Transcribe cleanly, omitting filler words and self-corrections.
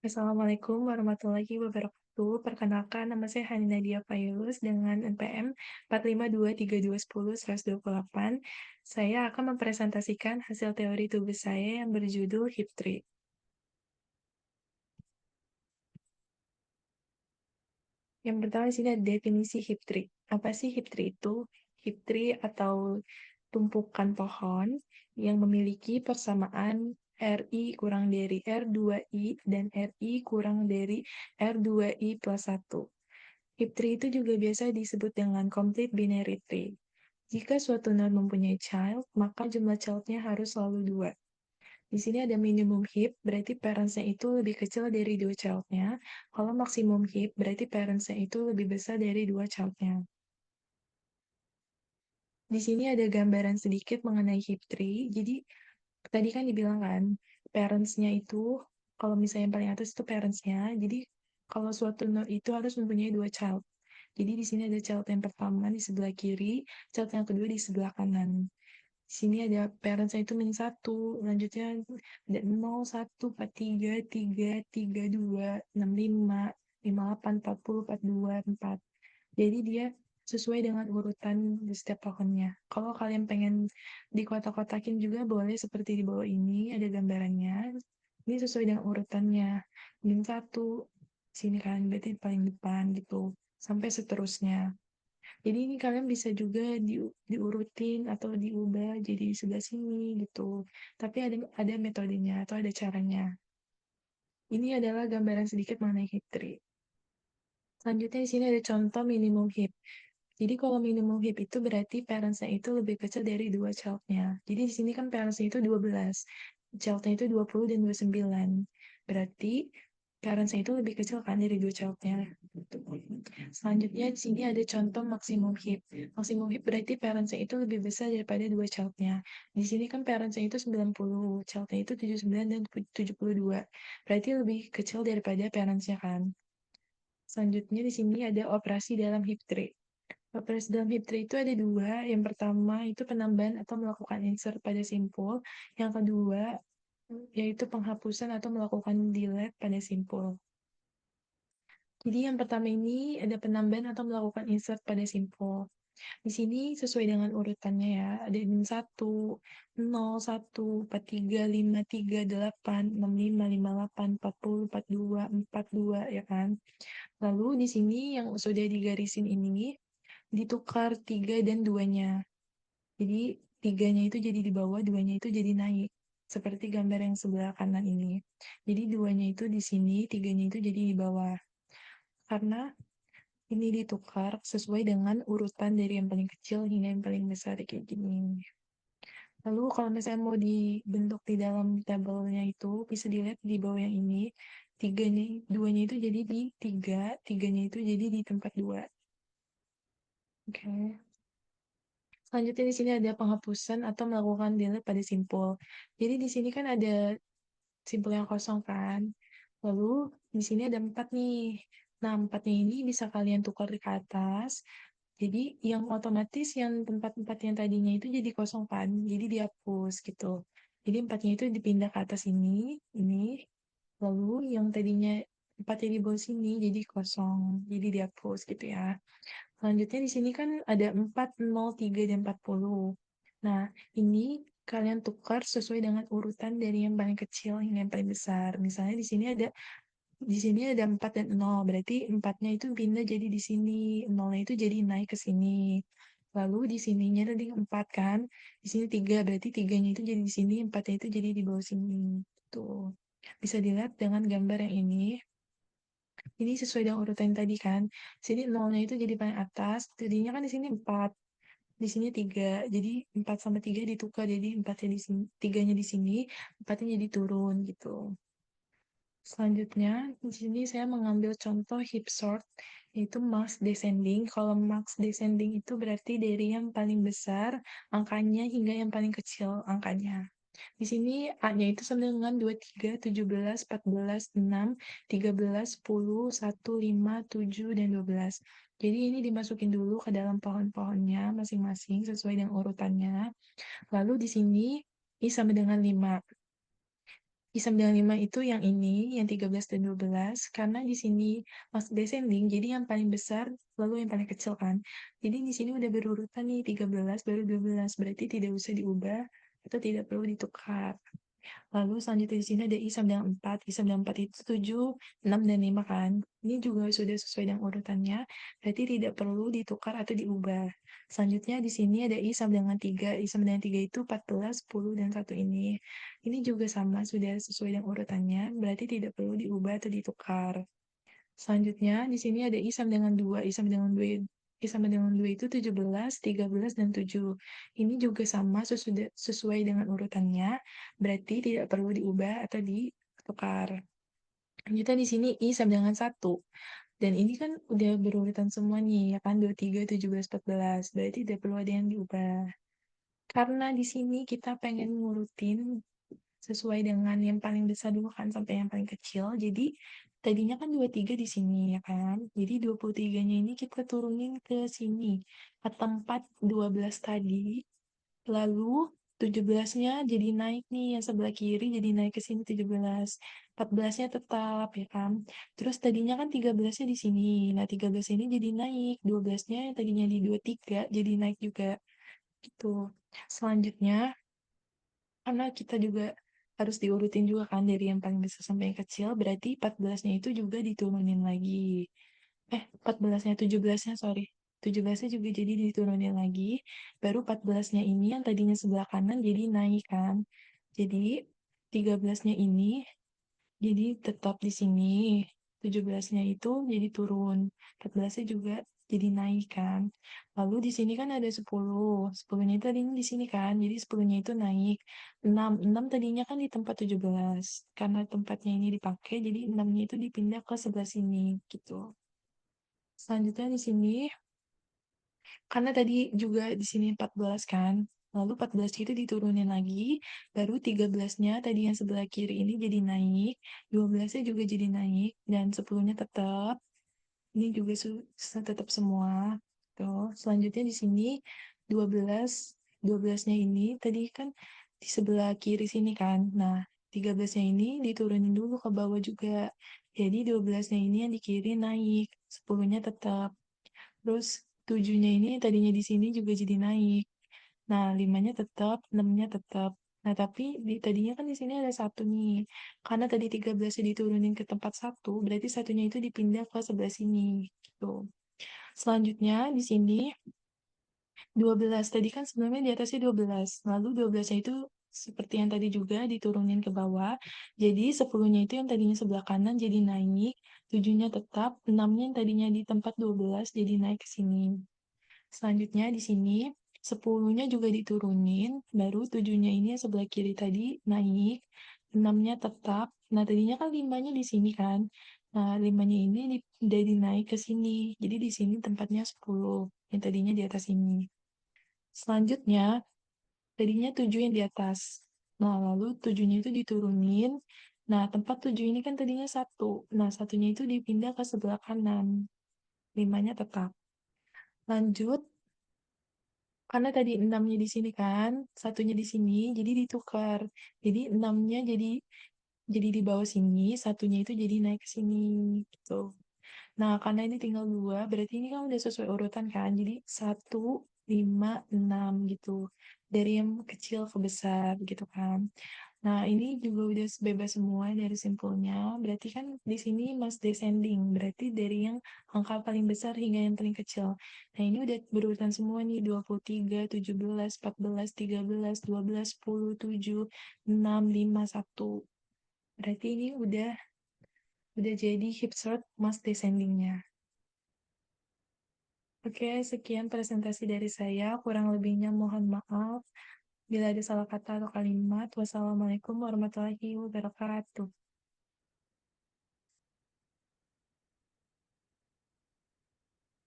Assalamualaikum warahmatullahi wabarakatuh. Perkenalkan, nama saya Hani Nadia Fairuz dengan NPM 4523210-128. Saya akan mempresentasikan hasil teori tugas saya yang berjudul HIP tree. Yang pertama di sini ada definisi HIP tree. Apa sih HIP tree itu? HIP tree atau tumpukan pohon yang memiliki persamaan RI kurang dari R2I dan RI kurang dari R2I plus 1. HIP tree itu juga biasa disebut dengan complete binary tree. Jika suatu node mempunyai child, maka jumlah child-nya harus selalu 2. Di sini ada minimum heap, berarti parents-nya itu lebih kecil dari dua child-nya. Kalau maksimum heap, berarti parents-nya itu lebih besar dari dua child-nya. Di sini ada gambaran sedikit mengenai heap tree. Jadi, tadi kan dibilang kan, parents-nya itu, kalau misalnya yang paling atas itu parents-nya, jadi kalau suatu node itu harus mempunyai dua child. Jadi di sini ada child yang pertama di sebelah kiri, child yang kedua di sebelah kanan. Di sini ada parents-nya itu min 1, lanjutnya ada 0, 1, 4, 3, 3, 3, 2, 6, 5, 5, 8, 40, 42, 4. Jadi dia sesuai dengan urutan di setiap tahunnya. Kalau kalian pengen dikotak-kotakin juga boleh seperti di bawah ini, ada gambarannya. Ini sesuai dengan urutannya. Min 1, sini kan berarti paling depan gitu, sampai seterusnya. Jadi ini kalian bisa juga diurutin atau diubah jadi sebelah sini gitu. Tapi ada metodenya atau ada caranya. Ini adalah gambaran sedikit mengenai heap tree. Selanjutnya di sini ada contoh minimum heap. Jadi kalau minimum heap itu berarti parents-nya itu lebih kecil dari dua child-nya. Jadi di sini kan parents-nya itu 12, child-nya itu 20 dan 29. Berarti parents-nya itu lebih kecil kan dari dua child-nya. Selanjutnya di sini ada contoh maksimum heap. Maksimum heap berarti parents-nya itu lebih besar daripada dua child-nya. Di sini kan parents-nya itu 90, child-nya itu 79 dan 72. Berarti lebih kecil daripada parents-nya kan. Selanjutnya di sini ada operasi dalam heap tree. Operasi dalam heap tree itu ada dua. Yang pertama itu penambahan atau melakukan insert pada simpul. Yang kedua yaitu penghapusan atau melakukan delete pada simpul. Jadi yang pertama ini ada penambahan atau melakukan insert pada simpul. Di sini sesuai dengan urutannya ya, ada min 1, 0, 1, 4, 3, 5, 3, 8, 6, 5, 5, 8, 40, 42, 42, ya kan? Lalu di sini yang sudah digarisin ini, ditukar 3 dan 2-nya. Jadi 3-nya itu jadi di bawah, 2-nya itu jadi naik. Seperti gambar yang sebelah kanan ini. Jadi 2-nya itu di sini, 3-nya itu jadi di bawah. Karena ini ditukar sesuai dengan urutan dari yang paling kecil hingga yang paling besar kayak gini. Lalu kalau misalnya mau dibentuk di dalam tabelnya itu bisa dilihat di bawah yang ini, tiganya, duanya itu jadi di tiga, tiganya itu jadi di tempat dua. Oke. Selanjutnya di sini ada penghapusan atau melakukan delete pada simpul. Jadi di sini kan ada simpul yang kosong kan. Lalu di sini ada 4 nih. Nah, 4-nya ini bisa kalian tukar ke atas. Jadi yang otomatis yang tempat-tempat yang tadinya itu jadi kosong kan. Jadi dihapus gitu. Jadi 4-nya itu dipindah ke atas ini. Lalu yang tadinya 4-nya di bawah sini jadi kosong. Jadi dihapus gitu ya. Selanjutnya di sini kan ada 4, 0, 3, dan 40. Nah, ini kalian tukar sesuai dengan urutan dari yang paling kecil hingga yang paling besar. Misalnya di sini ada 4 dan 0, berarti 4-nya itu pindah jadi di sini, 0-nya itu jadi naik ke sini. Lalu di sininya tadi 4 kan, di sini 3, berarti 3-nya itu jadi di sini, 4-nya itu jadi di bawah sini. Tuh. Bisa dilihat dengan gambar yang ini. Ini sesuai dengan urutan yang tadi kan. Sini nolnya itu jadi paling atas, jadinya kan di sini 4, di sini 3. Jadi 4 sama 3 ditukar, jadi 4-nya di sini, 3-nya di sini, 4-nya jadi turun gitu. Selanjutnya, di sini saya mengambil contoh heap sort, yaitu max descending. Kalau max descending itu berarti dari yang paling besar angkanya hingga yang paling kecil angkanya. Di sini A-nya itu sama dengan 23, 17, 14, 6, 13, 10, 1, 5, 7, dan 12. Jadi ini dimasukin dulu ke dalam pohon-pohonnya masing-masing sesuai dengan urutannya. Lalu di sini I sama dengan 5. Isam dengan 5 itu yang ini, yang 13 dan 12, karena di sini Mas descending, jadi yang paling besar lalu yang paling kecil kan. Jadi di sini udah berurutan nih 13 baru 12, berarti tidak usah diubah atau tidak perlu ditukar. Lalu selanjutnya di sini ada isam dengan 4. Isam dengan 4 itu 7, 6, dan 5 kan. Ini juga sudah sesuai dengan urutannya, berarti tidak perlu ditukar atau diubah. Selanjutnya di sini ada isam dengan 3. Isam dengan 3 itu 14, 10, dan 1 ini. Ini juga sama, sudah sesuai dengan urutannya, berarti tidak perlu diubah atau ditukar. Selanjutnya, di sini ada isam dengan 2. Isam dengan 2 itu 17, 13, dan 7. Ini juga sama sesuai dengan urutannya, berarti tidak perlu diubah atau ditukar. Selanjutnya di sini isam dengan 1. Dan ini kan udah berurutan semua nih, ya kan? 23, 17, 14. Berarti tidak perlu ada yang diubah. Karena di sini kita pengen ngurutin sesuai dengan yang paling besar dulu kan sampai yang paling kecil. Jadi tadinya kan 23 di sini ya kan. Jadi 23-nya ini kita turunin ke sini ke tempat 12 tadi. Lalu 17-nya jadi naik nih yang sebelah kiri jadi naik ke sini 17. 14-nya tetap ya kan. Terus tadinya kan 13-nya di sini. Nah, 13 ini jadi naik. 12-nya yang tadinya di 23 jadi naik juga gitu. Selanjutnya karena kita juga harus diurutin juga kan dari yang paling besar sampai yang kecil, berarti 14-nya itu juga diturunin lagi. 14-nya, 17-nya, sorry. 17-nya juga jadi diturunin lagi, baru 14-nya ini yang tadinya sebelah kanan jadi naik kan. Jadi 13-nya ini jadi tetap di sini. 17-nya itu jadi turun. 14-nya juga jadi naik kan. Lalu di sini kan ada 10. 10-nya itu tadinya di sini kan. Jadi 10-nya itu naik. 6. 6 tadinya kan di tempat 17. Karena tempatnya ini dipakai, jadi 6-nya itu dipindah ke sebelah sini gitu. Selanjutnya di sini karena tadi juga di sini 14 kan. Lalu 14 itu diturunin lagi, baru 13-nya tadi yang sebelah kiri ini jadi naik, 12-nya juga jadi naik, dan 10-nya tetap. Ini juga tetap semua. Tuh. Selanjutnya di sini 12, 12-nya ini tadi kan di sebelah kiri sini kan. Nah, 13-nya ini diturunin dulu ke bawah juga. Jadi 12-nya ini yang di kiri naik, 10-nya tetap. Terus 7-nya ini tadinya di sini juga jadi naik. Nah, 5-nya tetap, 6-nya tetap. Nah, tapi tadinya kan di sini ada 1 nih. Karena tadi 13-nya diturunin ke tempat 1, berarti satunya itu dipindah ke sebelah sini. Gitu. Selanjutnya di sini 12. Tadi kan sebelumnya di atasnya 12. Lalu 12-nya itu seperti yang tadi juga diturunin ke bawah. Jadi 10-nya itu yang tadinya sebelah kanan jadi naik, 7-nya tetap, 6-nya yang tadinya di tempat 12 jadi naik ke sini. Selanjutnya di sini 10-nya juga diturunin, baru 7-nya ini yang sebelah kiri tadi naik, 6-nya tetap. Nah, tadinya kan 5-nya di sini kan. Nah, 5-nya ini jadi naik ke sini. Jadi di sini tempatnya 10, yang tadinya di atas ini. Selanjutnya, tadinya 7 yang di atas. Nah, lalu 7-nya itu diturunin. Nah, tempat 7 ini kan tadinya 1. Nah, satunya itu dipindah ke sebelah kanan. 5-nya tetap. Lanjut, karena tadi 6-nya di sini kan, satunya di sini, jadi ditukar. Jadi 6-nya jadi di bawah sini, satunya itu jadi naik ke sini gitu. Nah, karena ini tinggal 2, berarti ini kan udah sesuai urutan kan. Jadi 1, 5, 6 gitu. Dari yang kecil ke besar gitu kan. Nah, ini juga udah bebas semua dari simpulnya. Berarti kan di sini mas descending. Berarti dari yang angka paling besar hingga yang paling kecil. Nah, ini udah berurutan semua nih. 23, 17, 14, 13, 12, 10, 7, 6, 5, 1. Berarti ini udah jadi hipstart mas descendingnya. Oke, sekian presentasi dari saya. Kurang lebihnya mohon maaf. Bila ada salah kata atau kalimat, wassalamualaikum warahmatullahi wabarakatuh.